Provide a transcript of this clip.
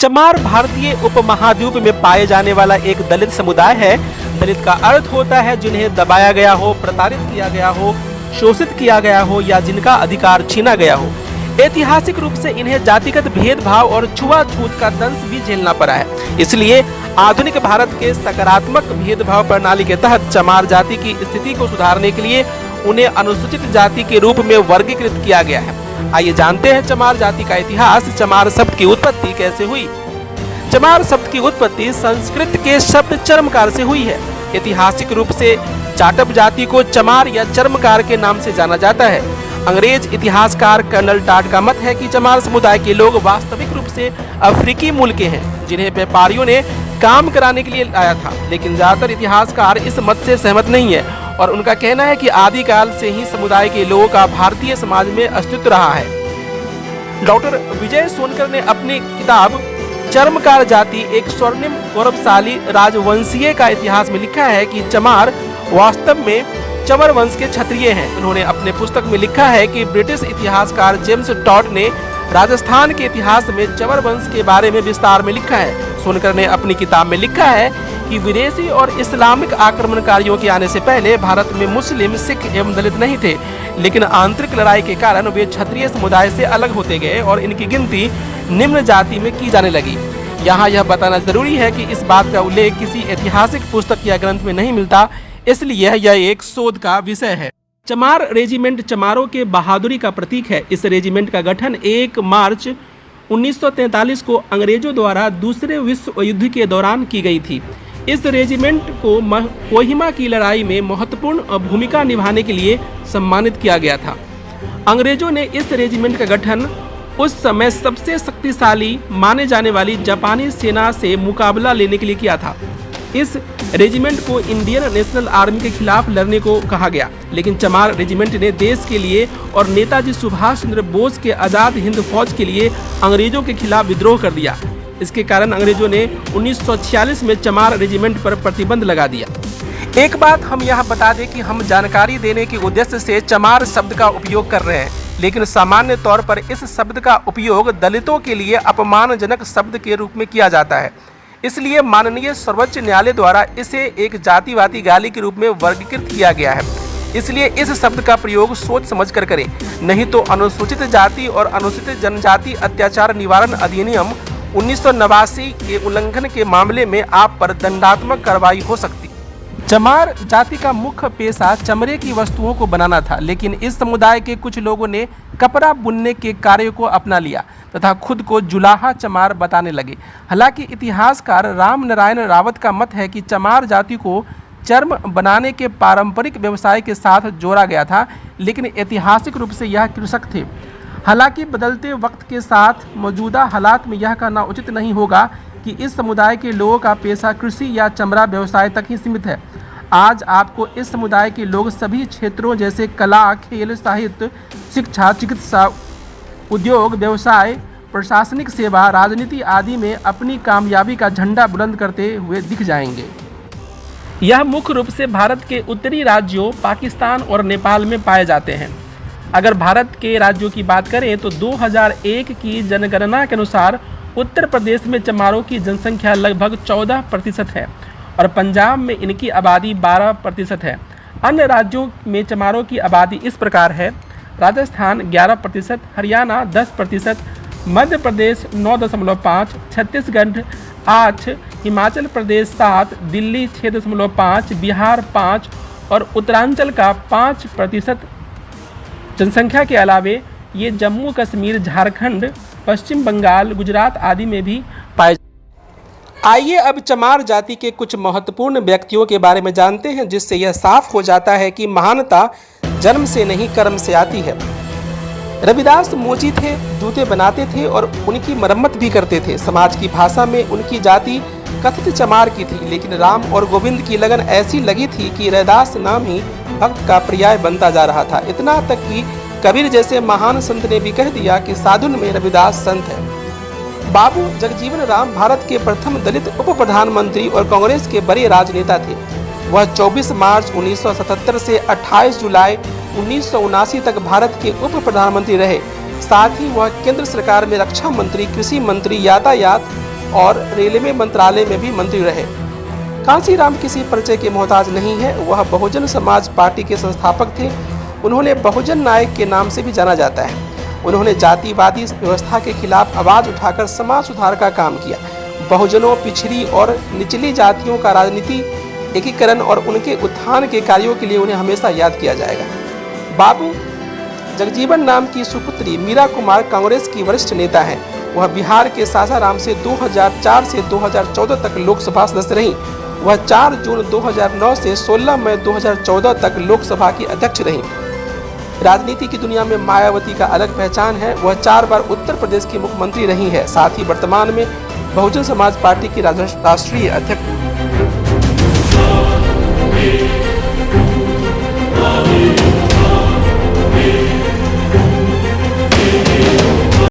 चमार भारतीय उपमहाद्वीप में पाए जाने वाला एक दलित समुदाय है। दलित का अर्थ होता है जिन्हें दबाया गया हो, प्रताड़ित किया गया हो, शोषित किया गया हो या जिनका अधिकार छीना गया हो। ऐतिहासिक रूप से इन्हें जातिगत भेदभाव और छुआछूत का दंश भी झेलना पड़ा है। इसलिए आधुनिक भारत के सकारात्मक भेदभाव प्रणाली के तहत चमार जाति की स्थिति को सुधारने के लिए उन्हें अनुसूचित जाति के रूप में वर्गीकृत किया गया है। आइए जानते हैं चमार जाति का इतिहास। चमार शब्द की उत्पत्ति कैसे हुई? चमार शब्द की उत्पत्ति संस्कृत के शब्द चर्मकार से हुई है। ऐतिहासिक रूप से जाटव जाति को चमार या चर्मकार के नाम से जाना जाता है। अंग्रेज इतिहासकार कर्नल टाड का मत है कि चमार समुदाय के लोग वास्तविक रूप से अफ्रीकी मूल के हैं, जिन्हें व्यापारियों ने काम कराने के लिए लाया था। लेकिन ज्यादातर इतिहासकार इस मत से सहमत नहीं है और उनका कहना है कि आदिकाल से ही समुदाय के लोगों का भारतीय समाज में अस्तित्व रहा है। डॉक्टर विजय सोनकर ने अपनी किताब चर्मकार जाति एक स्वर्णिम गौरवशाली राजवंशीय का इतिहास में लिखा है कि चमार वास्तव में चवर वंश के क्षत्रिय हैं। उन्होंने अपने पुस्तक में लिखा है कि ब्रिटिश इतिहासकार जेम्स टॉड ने राजस्थान के इतिहास में चवर वंश के बारे में विस्तार में लिखा है। सोनकर ने अपनी किताब में लिखा है कि विदेशी और इस्लामिक आक्रमणकारियों के आने से पहले भारत में मुस्लिम, सिख एवं दलित नहीं थे, लेकिन आंतरिक लड़ाई के कारण वे क्षत्रिय समुदाय से अलग होते गए और इनकी गिनती निम्न जाति में की जाने लगी। यहाँ यह बताना जरूरी है कि इस बात का उल्लेख किसी ऐतिहासिक पुस्तक या ग्रंथ में नहीं मिलता, इसलिए यह एक शोध का विषय है। चमार रेजिमेंट चमारों के बहादुरी का प्रतीक है। इस रेजिमेंट का गठन 1 मार्च 1943 को अंग्रेजों द्वारा दूसरे विश्व युद्ध के दौरान की गई थी। इस रेजिमेंट को कोहिमा की लड़ाई में महत्वपूर्ण भूमिका निभाने के लिए सम्मानित किया गया था। अंग्रेजों ने इस रेजिमेंट का गठन उस समय सबसे शक्तिशाली माने जाने वाली जापानी सेना से मुकाबला लेने के लिए किया था। इस रेजिमेंट को इंडियन नेशनल आर्मी के खिलाफ लड़ने को कहा गया, लेकिन चमार रेजिमेंट ने देश के लिए और नेताजी सुभाष चंद्र बोस के आज़ाद हिंद फौज के लिए अंग्रेजों के खिलाफ विद्रोह कर दिया। इसके कारण अंग्रेजों ने 1946 में चमार रेजिमेंट पर प्रतिबंध लगा दिया। एक बात हम यहाँ बता दें कि हम जानकारी देने के उद्देश्य से चमार शब्द का उपयोग कर रहे हैं, लेकिन सामान्य तौर पर इस शब्द का उपयोग दलितों के लिए अपमानजनक शब्द के रूप में किया जाता है। इसलिए माननीय सर्वोच्च न्यायालय द्वारा इसे एक जातिवादी गाली के रूप में वर्गीकृत किया गया है। इसलिए इस शब्द का प्रयोग सोच समझकर करें, नहीं तो अनुसूचित जाति और अनुसूचित जनजाति अत्याचार निवारण अधिनियम 1989 के उल्लंघन के मामले में आप पर दंडात्मक कार्रवाई हो सकती। चमार जाति का मुख्य पेशा चमड़े की वस्तुओं को बनाना था, लेकिन इस समुदाय के कुछ लोगों ने कपड़ा बुनने के कार्य को अपना लिया तथा खुद को जुलाहा चमार बताने लगे। हालांकि इतिहासकार राम नारायण रावत का मत है कि चमार जाति को चर्म बनाने के पारंपरिक व्यवसाय के साथ जोड़ा गया था, लेकिन ऐतिहासिक रूप से यह कृषक थे। हालांकि बदलते वक्त के साथ मौजूदा हालात में यह कहना उचित नहीं होगा कि इस समुदाय के लोगों का पेशा कृषि या चमड़ा व्यवसाय तक ही सीमित है। आज आपको इस समुदाय के लोग सभी क्षेत्रों जैसे कला, खेल, साहित्य, शिक्षा, चिकित्सा, उद्योग, व्यवसाय, प्रशासनिक सेवा, राजनीति आदि में अपनी कामयाबी का झंडा बुलंद करते हुए दिख जाएंगे। यह मुख्य रूप से भारत के उत्तरी राज्यों पाकिस्तान और नेपाल में पाए जाते हैं। अगर भारत के राज्यों की बात करें तो 2001 की जनगणना के अनुसार उत्तर प्रदेश में चमारों की जनसंख्या लगभग 14% है और पंजाब में इनकी आबादी 12% है। अन्य राज्यों में चमारों की आबादी इस प्रकार है: राजस्थान 11%, हरियाणा 10%, मध्य प्रदेश 9.5%, छत्तीसगढ़ 8%, हिमाचल प्रदेश 7%, दिल्ली 6.5%, बिहार 5% और उत्तरांचल का 5%। जनसंख्या के अलावे ये जम्मू कश्मीर, झारखंड, पश्चिम बंगाल, गुजरात आदि में भी पाए। आइए अब चमार जाति के कुछ महत्वपूर्ण व्यक्तियों के बारे में जानते हैं, जिससे यह साफ हो जाता है कि महानता जन्म से नहीं कर्म से आती है। रविदास मोची थे, जूते बनाते थे और उनकी मरम्मत भी करते थे। समाज की भाषा में उनकी जाति कथित चमार की थी, लेकिन राम और गोविंद की लगन ऐसी लगी थी कि रैदास नाम ही भक्त का पर्याय बनता जा रहा था। इतना तक कि कबीर जैसे महान संत ने भी कह दिया कि साधुन में रविदास संत है। बाबू जगजीवन राम भारत के प्रथम दलित उप प्रधानमंत्री और कांग्रेस के बड़े राजनेता थे। वह 24 मार्च 1977 से 28 जुलाई 1979 तक भारत के उप प्रधानमंत्री रहे। साथ ही वह केंद्र सरकार में रक्षा मंत्री, कृषि मंत्री, यातायात, और रेलवे मंत्रालय में भी मंत्री रहे। कांसीराम किसी परिचय के मोहताज नहीं है, वह बहुजन समाज पार्टी के संस्थापक थे। उन्होंने बहुजन नायक के नाम से भी जाना जाता है। उन्होंने जातिवादी व्यवस्था के खिलाफ आवाज उठाकर समाज सुधार का काम किया। बहुजनों, पिछड़ी और निचली जातियों का राजनीति एकीकरण और उनके उत्थान के कार्यों के लिए उन्हें हमेशा याद किया जाएगा। बाबू जगजीवन राम की सुपुत्री मीरा कुमार कांग्रेस की वरिष्ठ नेता हैं। वह बिहार के सासाराम से 2004 से 2014 तक लोकसभा सदस्य रहीं। वह 4 जून 2009 से 16 मई 2014 तक लोकसभा की अध्यक्ष रहीं। राजनीति की दुनिया में मायावती का अलग पहचान है। वह 4 बार उत्तर प्रदेश की मुख्यमंत्री रही है। साथ ही वर्तमान में बहुजन समाज पार्टी की राष्ट्रीय अध्यक्ष